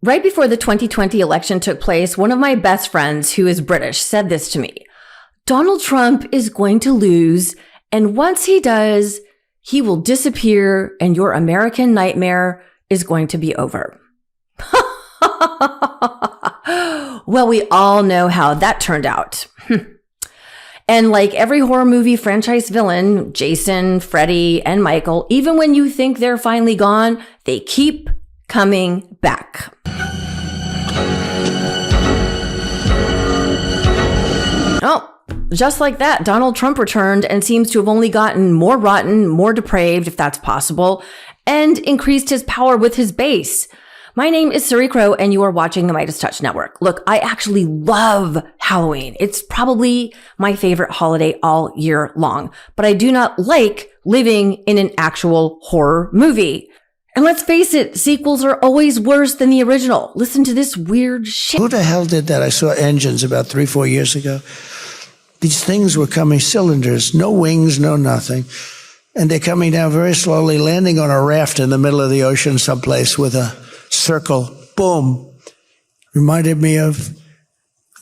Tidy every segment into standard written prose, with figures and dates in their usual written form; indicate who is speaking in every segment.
Speaker 1: Right before the 2020 election took place, one of my best friends, who is British, said this to me. Donald Trump is going to lose, and once he does, he will disappear and your American nightmare is going to be over. Well, we all know how that turned out. And like every horror movie franchise villain, Jason, Freddy, and Michael, even when you think they're finally gone, they keep coming back. Oh, just like that, Donald Trump returned and seems to have only gotten more rotten, more depraved, if that's possible, and increased his power with his base. My name is Suri Crowe, and you are watching the MeidasTouch Network. Look, I actually love Halloween. It's probably my favorite holiday all year long, but I do not like living in an actual horror movie. And let's face it, sequels are always worse than the original. Listen to this weird shit.
Speaker 2: Who the hell did that? I saw engines about 3-4 years ago. These things were coming, cylinders, no wings, no nothing. And they're coming down very slowly, landing on a raft in the middle of the ocean someplace with a circle. Boom. Reminded me of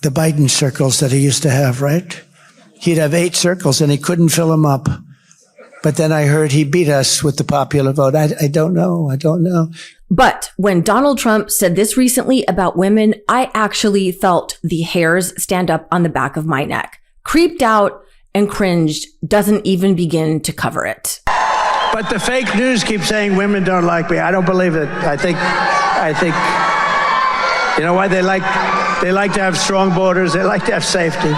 Speaker 2: the Biden circles that he used to have, right? He'd have 8 circles and he couldn't fill them up. But then I heard he beat us with the popular vote. I don't know.
Speaker 1: But when Donald Trump said this recently about women, I actually felt the hairs stand up on the back of my neck. Creeped out and cringed doesn't even begin to cover it.
Speaker 2: But the fake news keeps saying women don't like me. I don't believe it. I think, you know why? They like to have strong borders. They like to have safety.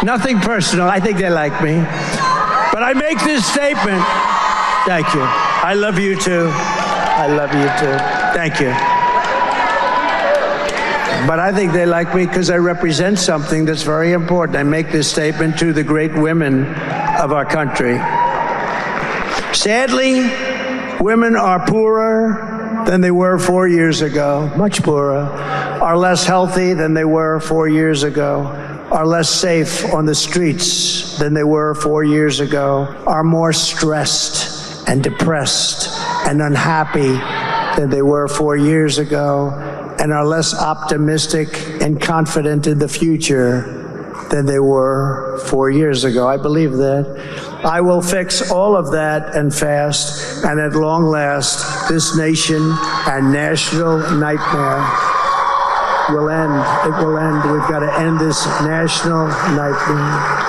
Speaker 2: Nothing personal. I think they like me. But I make this statement. Thank you. I love you too. I love you too. Thank you. But I think they like me because I represent something that's very important. I make this statement to the great women of our country. Sadly, women are poorer than they were 4 years ago, much poorer, are less healthy than they were 4 years ago, are less safe on the streets than they were 4 years ago, are more stressed and depressed and unhappy than they were 4 years ago, and are less optimistic and confident in the future than they were 4 years ago. I believe that. I will fix all of that and fast, and at long last, this nation and national nightmare will end. It will end. We've got to end this national nightmare.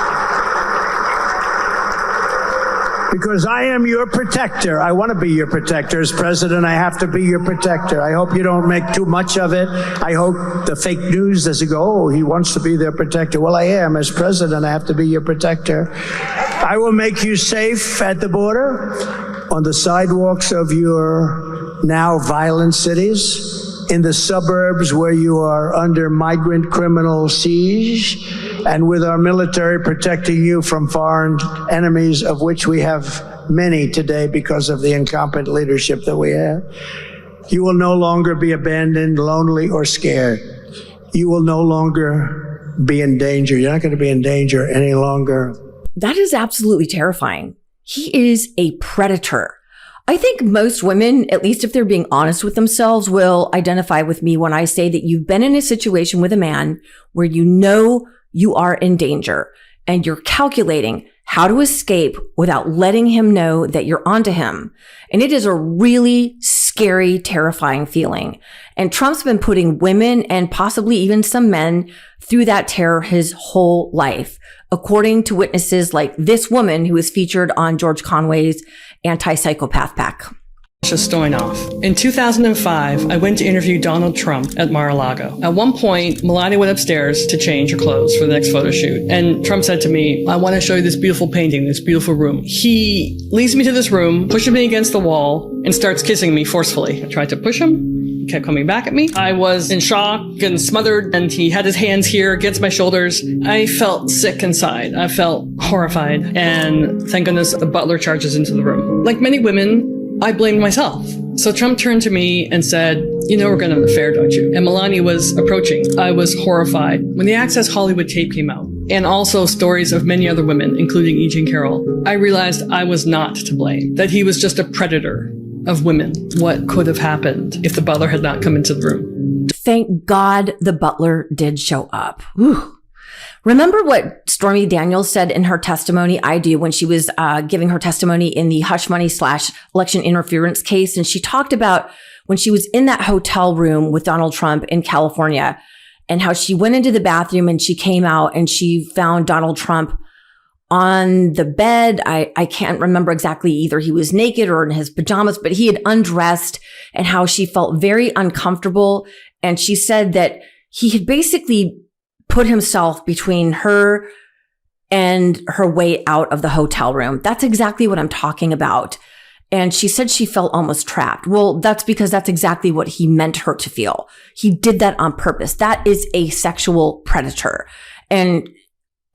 Speaker 2: Because I am your protector. I want to be your protector. As president, I have to be your protector. I hope you don't make too much of it. I hope the fake news doesn't go, oh, he wants to be their protector. Well, I am. As president, I have to be your protector. I will make you safe at the border, on the sidewalks of your now violent cities, in the suburbs where you are under migrant criminal siege, and with our military protecting you from foreign enemies, of which we have many today because of the incompetent leadership that we have. You will no longer be abandoned, lonely, or scared. You will no longer be in danger. You're not going to be in danger any longer.
Speaker 1: That is absolutely terrifying. He is a predator. I think most women, at least if they're being honest with themselves, will identify with me when I say that you've been in a situation with a man where you know you are in danger and you're calculating how to escape without letting him know that you're onto him. And it is a really scary, terrifying feeling. And Trump's been putting women and possibly even some men through that terror his whole life, according to witnesses like this woman who is featured on George Conway's Anti-Psychopath Pack.
Speaker 3: Just going off. In 2005, I went to interview Donald Trump at Mar-a-Lago. At one point, Melania went upstairs to change her clothes for the next photo shoot. And Trump said to me, I want to show you this beautiful painting, this beautiful room. He leads me to this room, pushes me against the wall, and starts kissing me forcefully. I tried to push him. He kept coming back at me. I was in shock and smothered, and he had his hands here against my shoulders. I felt sick inside. I felt horrified. And thank goodness the butler charges into the room. Like many women, I blamed myself. So Trump turned to me and said, you know we're going to have an affair, don't you? And Melania was approaching. I was horrified. When the Access Hollywood tape came out, and also stories of many other women, including E. Jean Carroll, I realized I was not to blame, that he was just a predator of women. What could have happened if the butler had not come into the room?
Speaker 1: Thank God the butler did show up. Whew. Remember what Stormy Daniels said in her testimony, I do, when she was giving her testimony in the hush money / election interference case. And she talked about when she was in that hotel room with Donald Trump in California and how she went into the bathroom and she came out and she found Donald Trump on the bed. I can't remember exactly, either he was naked or in his pajamas, but he had undressed, and how she felt very uncomfortable. And she said that he had basically put himself between her and her way out of the hotel room. That's exactly what I'm talking about. And she said she felt almost trapped. Well, that's because that's exactly what he meant her to feel. He did that on purpose. That is a sexual predator. And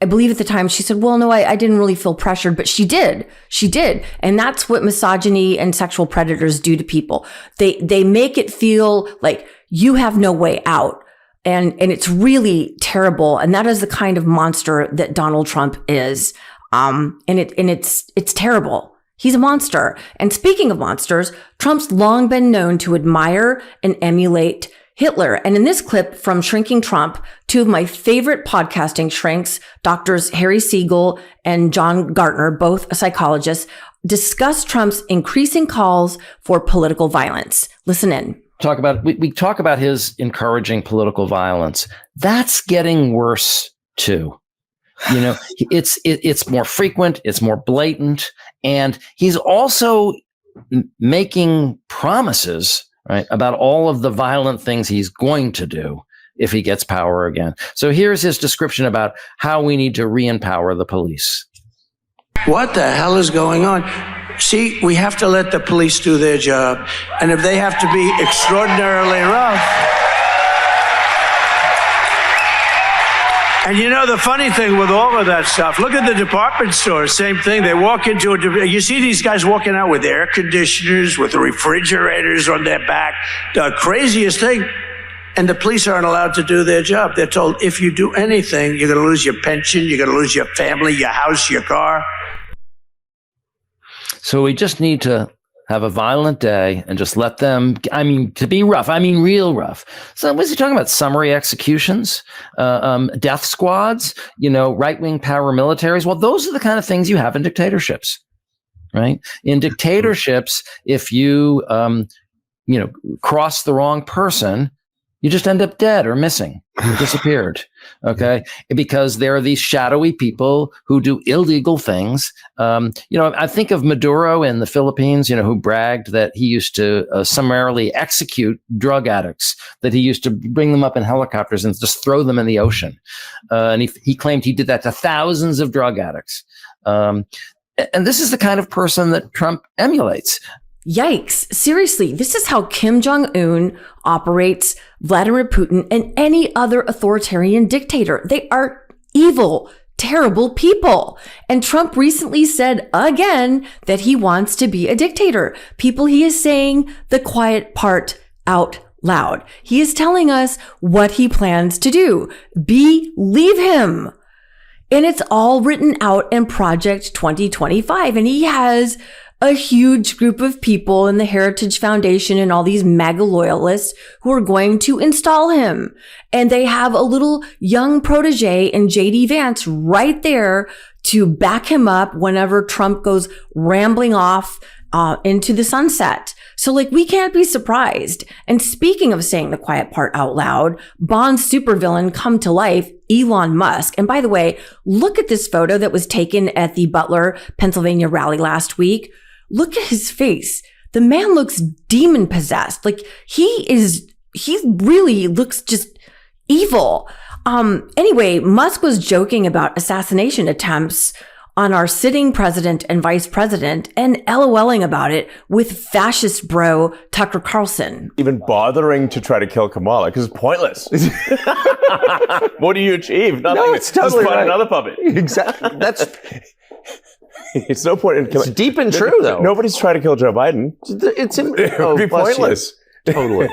Speaker 1: I believe at the time she said, well, no, I didn't really feel pressured, but she did. She did. And that's what misogyny and sexual predators do to people. They make it feel like you have no way out. And it's really terrible. And that is the kind of monster that Donald Trump is. And it's terrible. He's a monster. And speaking of monsters, Trump's long been known to admire and emulate Hitler. And in this clip from Shrinking Trump, two of my favorite podcasting shrinks, Doctors Harry Siegel and John Gartner, both psychologists, discuss Trump's increasing calls for political violence. Listen in.
Speaker 4: We talk about his encouraging political violence. That's getting worse too. You know, it's more frequent, it's more blatant, and he's also making promises, right, about all of the violent things he's going to do if he gets power again. So here's his description about how we need to re-empower the police.
Speaker 2: What the hell is going on? See, we have to let the police do their job. And if they have to be extraordinarily rough. And you know, the funny thing with all of that stuff, look at the department stores, same thing. They walk into you see these guys walking out with air conditioners, with refrigerators on their back, the craziest thing. And the police aren't allowed to do their job. They're told, if you do anything, you're going to lose your pension, you're going to lose your family, your house, your car.
Speaker 4: So we just need to have a violent day and just let them, to be rough, real rough. So what's he talking about? Summary executions, death squads, right-wing paramilitaries. Well, those are the kind of things you have in dictatorships, right? In dictatorships, if you, cross the wrong person, you just end up dead or missing, disappeared. Okay. Because there are these shadowy people who do illegal things. I think of Maduro in the Philippines, who bragged that he used to summarily execute drug addicts, that he used to bring them up in helicopters and just throw them in the ocean. And he claimed he did that to thousands of drug addicts. And this is the kind of person that Trump emulates.
Speaker 1: Yikes. Seriously, this is how Kim Jong-un operates, Vladimir Putin, and any other authoritarian dictator. They are evil, terrible people. And Trump recently said again that he wants to be a dictator. People, he is saying the quiet part out loud. He is telling us what he plans to do. Believe him. And it's all written out in Project 2025. And he has a huge group of people in the Heritage Foundation and all these MAGA loyalists who are going to install him. And they have a little young protege in JD Vance right there to back him up whenever Trump goes rambling off into the sunset. So we can't be surprised. And speaking of saying the quiet part out loud, Bond supervillain come to life, Elon Musk. And by the way, look at this photo that was taken at the Butler, Pennsylvania rally last week. Look at his face. The man looks demon possessed. He really looks just evil. Anyway, Musk was joking about assassination attempts on our sitting president and vice president and LOLing about it with fascist bro Tucker Carlson.
Speaker 5: Even bothering to try to kill Kamala because it's pointless. What do you achieve? Nothing.
Speaker 6: No, it's totally
Speaker 5: Just find
Speaker 6: right.
Speaker 5: another puppet.
Speaker 6: Exactly.
Speaker 5: It's no point in killing.
Speaker 6: It's deep and true, though.
Speaker 5: Nobody's trying to kill Joe Biden.
Speaker 6: It
Speaker 5: would be pointless.
Speaker 6: Totally.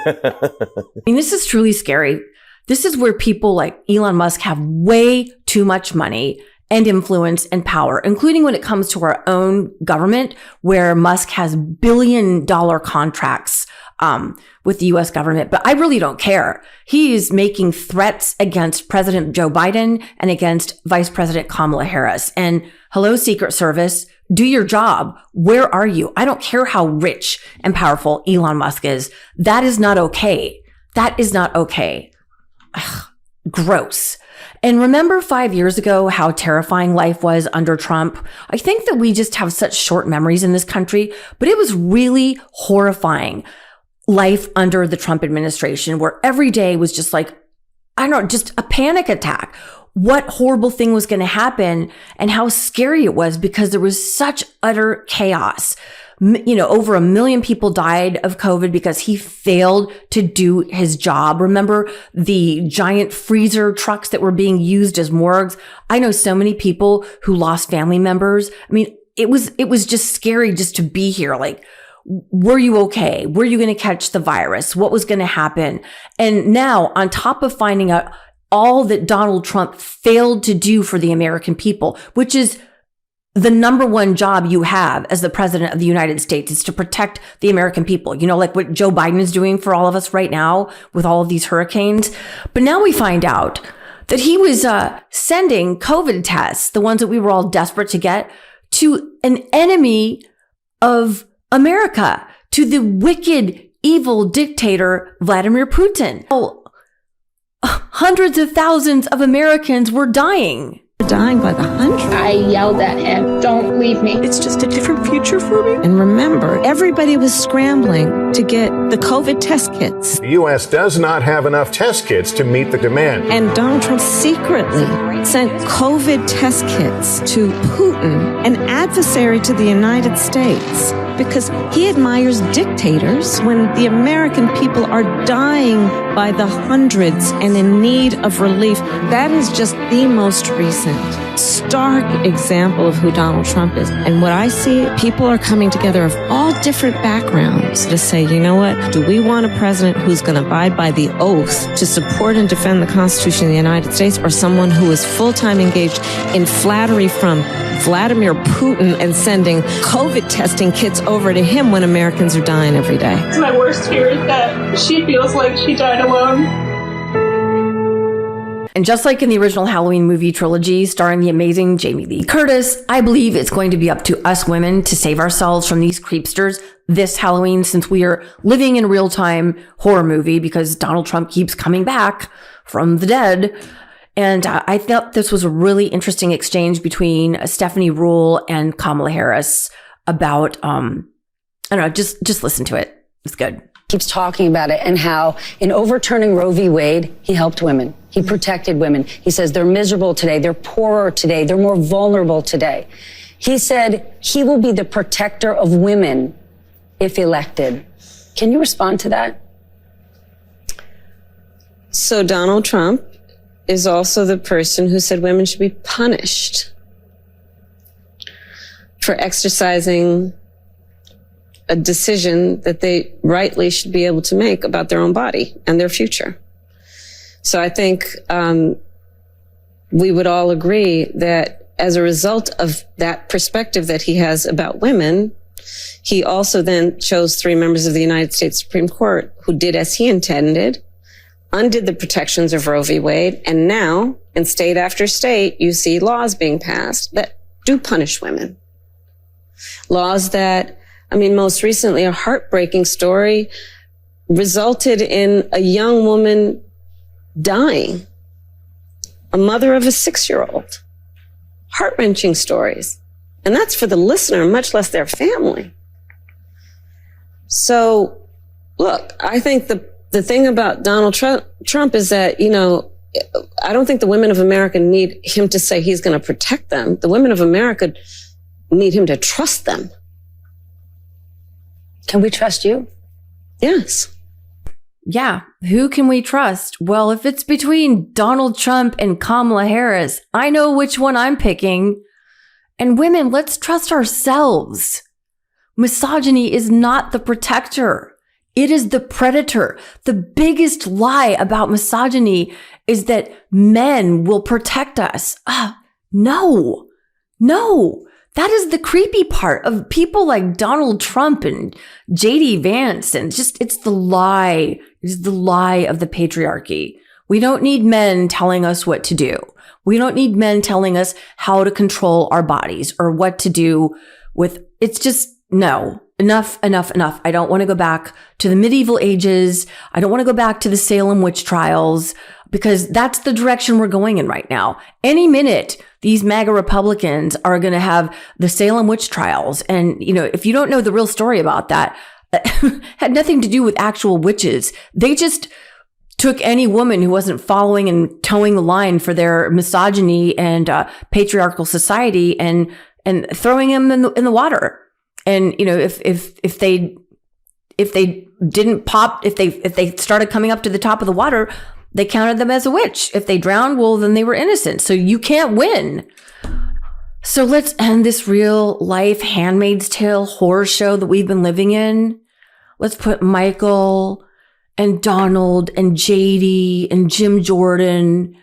Speaker 1: This is truly scary. This is where people like Elon Musk have way too much money and influence and power, including when it comes to our own government, where Musk has $1 billion contracts with the U.S. government, but I really don't care. He is making threats against President Joe Biden and against Vice President Kamala Harris. And hello, Secret Service, do your job. Where are you? I don't care how rich and powerful Elon Musk is. That is not okay. That is not okay. Ugh, gross. And remember 5 years ago how terrifying life was under Trump? I think that we just have such short memories in this country, but it was really horrifying life under the Trump administration, where every day was just like, I don't know, just a panic attack. What horrible thing was going to happen and how scary it was because there was such utter chaos. You know, over 1 million people died of COVID because he failed to do his job. Remember the giant freezer trucks that were being used as morgues? I know so many people who lost family members. I mean, it was just scary just to be here. Like, were you okay? Were you going to catch the virus? What was going to happen? And now, on top of finding out all that Donald Trump failed to do for the American people, which is the number one job you have as the president of the United States, is to protect the American people. You know, like what Joe Biden is doing for all of us right now with all of these hurricanes. But now we find out that he was sending COVID tests, the ones that we were all desperate to get, to an enemy of America, to the wicked, evil dictator, Vladimir Putin. Oh, hundreds of thousands of Americans were dying.
Speaker 7: Dying by the hundred.
Speaker 8: I yelled at him, "Don't leave me."
Speaker 7: It's just a different future for me. And remember, everybody was scrambling to get the COVID test kits.
Speaker 9: The U.S. does not have enough test kits to meet the demand.
Speaker 7: And Donald Trump secretly sent COVID test kits to Putin, an adversary to the United States, because he admires dictators when the American people are dying by the hundreds and in need of relief. That is just the most recent, stark example of who Donald Trump is. And what I see, people are coming together of all different backgrounds to say, you know what, do we want a president who's going to abide by the oath to support and defend the Constitution of the United States, or someone who is full-time engaged in flattery from Vladimir Putin and sending COVID testing kits over to him when Americans are dying every day?
Speaker 8: My worst fear is that she feels like she died alone.
Speaker 1: And just like in the original Halloween movie trilogy starring the amazing Jamie Lee Curtis, I believe it's going to be up to us women to save ourselves from these creepsters this Halloween, since we are living in real-time horror movie because Donald Trump keeps coming back from the dead. And I thought this was a really interesting exchange between Stephanie Ruhle and Kamala Harris about, I don't know, just listen to it. It's good.
Speaker 10: Keeps talking about it and how in overturning Roe v. Wade, he helped women. He protected women. He says they're miserable today. They're poorer today. They're more vulnerable today. He said he will be the protector of women if elected. Can you respond to that?
Speaker 7: So Donald Trump is also the person who said women should be punished for exercising a decision that they rightly should be able to make about their own body and their future. So I think we would all agree that as a result of that perspective that he has about women, he also then chose 3 members of the United States Supreme Court who did as he intended, undid the protections of Roe v. Wade, and now in state after state, you see laws being passed that do punish women. Laws that, I mean, most recently, a heartbreaking story resulted in a young woman dying, a mother of a 6-year-old. Heart-wrenching stories. And that's for the listener, much less their family. So, look, I think the thing about Donald Trump is that, you know, I don't think the women of America need him to say he's going to protect them. The women of America need him to trust them.
Speaker 10: Can we trust you?
Speaker 7: Yes.
Speaker 1: Yeah. Who can we trust? Well, if it's between Donald Trump and Kamala Harris, I know which one I'm picking. And women, let's trust ourselves. Misogyny is not the protector. It is the predator. The biggest lie about misogyny is that men will protect us. No. That is the creepy part of people like Donald Trump and JD Vance. And just, it's the lie. It's the lie of the patriarchy. We don't need men telling us what to do. We don't need men telling us how to control our bodies or what to do with, it's just, no, enough. I don't want to go back to the medieval ages. I don't want to go back to the Salem witch trials, because that's the direction we're going in right now. Any minute, these MAGA Republicans are going to have the Salem witch trials. And, you know, if you don't know the real story about that, had nothing to do with actual witches. They just took any woman who wasn't following and towing the line for their misogyny and patriarchal society and throwing them in the water. And, you know, if they didn't pop, if they started coming up to the top of the water, they counted them as a witch. If they drowned, well, then they were innocent. So you can't win. So let's end this real life Handmaid's Tale horror show that we've been living in. Let's put Michael and Donald and JD and Jim Jordan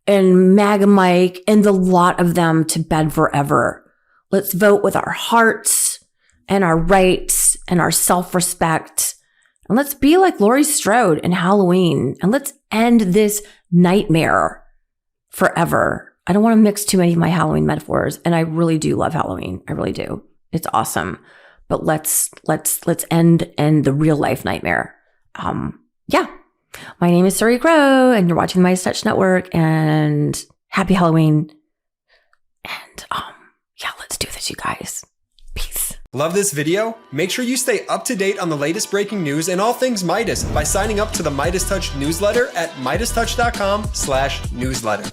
Speaker 1: and MAGA Mike and the lot of them to bed forever. Let's vote with our hearts and our rights and our self-respect. And let's be like Laurie Strode in Halloween. And let's end this nightmare forever. I don't want to mix too many of my Halloween metaphors. And I really do love Halloween. I really do. It's awesome. But let's end the real life nightmare. Yeah. My name is Suri Crowe and you're watching the MeidasTouch Network, and happy Halloween. And yeah, let's do this, you guys. Peace.
Speaker 11: Love this video? Make sure you stay up to date on the latest breaking news and all things Meidas by signing up to the MeidasTouch newsletter at MeidasTouch.com/newsletter.